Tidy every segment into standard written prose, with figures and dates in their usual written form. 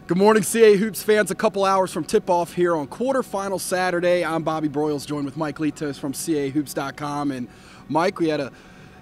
Good morning, CAA Hoops fans. A couple hours from tip-off here on quarterfinal Saturday. I'm Bobby Broyles, joined with Mike Litos from CAAHoops.com. And Mike, we had a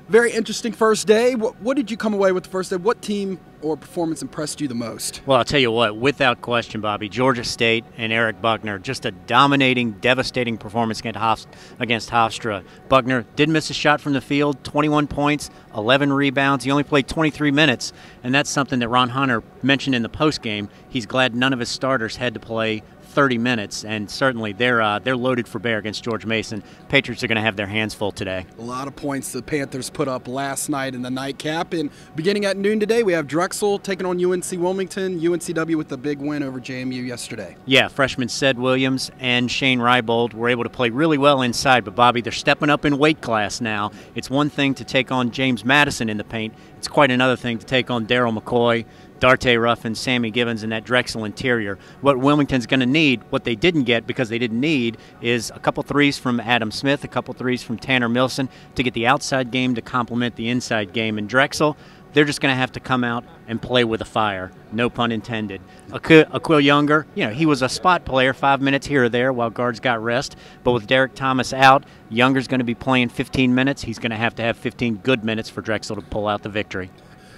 very interesting first day. What did you come away with the first day? What team or performance impressed you the most? Well, I'll tell you what, without question, Bobby, Georgia State and Eric Buckner, just a dominating, devastating performance against Hofstra. Buckner did miss a shot from the field, 21 points, 11 rebounds. He only played 23 minutes, and that's something that Ron Hunter mentioned in the postgame. He's glad none of his starters had to play 30 minutes, and certainly they're loaded for bear against George Mason. Patriots are going to have their hands full today. A lot of points the Panthers put up last night in the nightcap, and beginning at noon today, we have Drexel taking on UNC Wilmington. UNCW with the big win over JMU yesterday. Yeah, freshmen Ced Williams and Shane Rybold were able to play really well inside, but Bobby, they're stepping up in weight class now. It's one thing to take on James Madison in the paint. It's quite another thing to take on Daryl McCoy, Darte Ruffin, Sammy Givens, and that Drexel interior. What Wilmington's going to need, what they didn't get because they didn't need, is a couple threes from Adam Smith, a couple threes from Tanner Milson to get the outside game to complement the inside game. And Drexel, they're just going to have to come out and play with a fire, no pun intended. Aquil Younger, he was a spot player, 5 minutes here or there while guards got rest. But with Derek Thomas out, Younger's going to be playing 15 minutes. He's going to have 15 good minutes for Drexel to pull out the victory.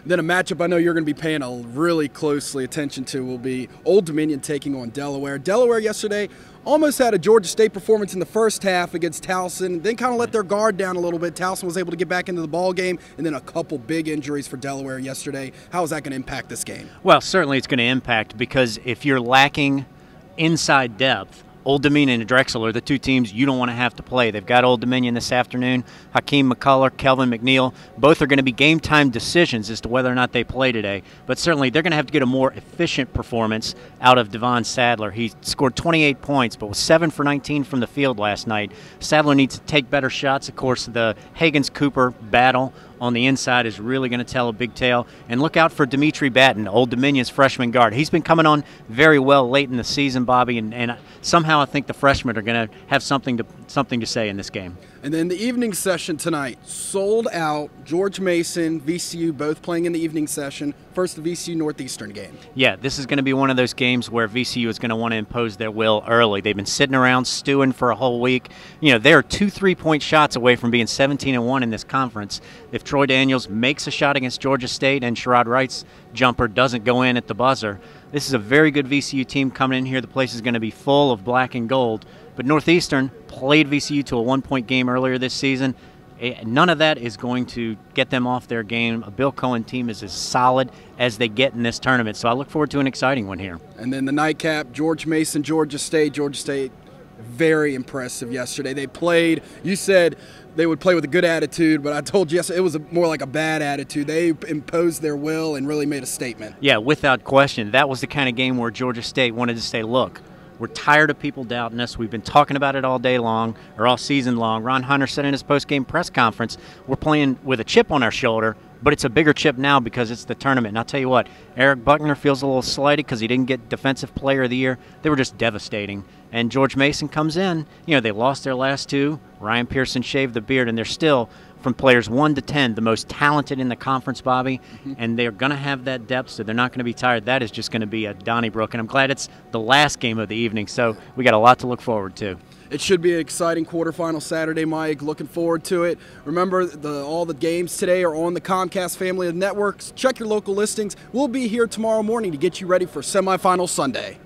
Then a matchup I know you're going to be paying a really closely attention to will be Old Dominion taking on Delaware. Delaware yesterday almost had a Georgia State performance in the first half against Towson, then kind of let their guard down a little bit. Towson was able to get back into the ball game, and then a couple big injuries for Delaware yesterday. How is that going to impact this game? Well, certainly it's going to impact, because if you're lacking inside depth, Old Dominion and Drexel are the two teams you don't want to have to play. They've got Old Dominion this afternoon. Hakeem McCullough, Kelvin McNeil, both are going to be game-time decisions as to whether or not they play today. But certainly they're going to have to get a more efficient performance out of Devon Sadler. He scored 28 points, but was 7 for 19 from the field last night. Sadler needs to take better shots. Of course, the Higgins-Cooper battle on the inside is really going to tell a big tale. And look out for Dimitri Batten, Old Dominion's freshman guard. He's been coming on very well late in the season, Bobby, and somehow I think the freshmen are going to have something to say in this game. And then the evening session tonight, sold out. George Mason, VCU both playing in the evening session. First, the VCU Northeastern game. Yeah, this is going to be one of those games where VCU is going to want to impose their will early. They've been sitting around stewing for a whole week. They're 2 3-point shots away from being 17-1 in this conference. If Troy Daniels makes a shot against Georgia State and Sherrod Wright's jumper doesn't go in at the buzzer, this is a very good VCU team coming in here. The place is going to be full of black and gold. But Northeastern played VCU to a 1-point game earlier this season. None of that is going to get them off their game. A Bill Cohen team is as solid as they get in this tournament. So I look forward to an exciting one here. And then the nightcap, George Mason, Georgia State. Georgia State, very impressive yesterday. They played, you said they would play with a good attitude, but I told you yesterday it was more like a bad attitude. They imposed their will and really made a statement. Yeah, without question. That was the kind of game where Georgia State wanted to say, look, we're tired of people doubting us. We've been talking about it all day long, or all season long. Ron Hunter said in his post-game press conference, we're playing with a chip on our shoulder, but it's a bigger chip now because it's the tournament. And I'll tell you what, Eric Buckner feels a little slighted because he didn't get Defensive Player of the Year. They were just devastating. And George Mason comes in. They lost their last two. Ryan Pearson shaved the beard, and they're still, from players 1 to 10, the most talented in the conference, Bobby. And they're going to have that depth, so they're not going to be tired. That is just going to be a Donnybrook. And I'm glad it's the last game of the evening, so we got a lot to look forward to. It should be an exciting quarterfinal Saturday, Mike. Looking forward to it. Remember, all the games today are on the Comcast family of networks. Check your local listings. We'll be here tomorrow morning to get you ready for semifinal Sunday.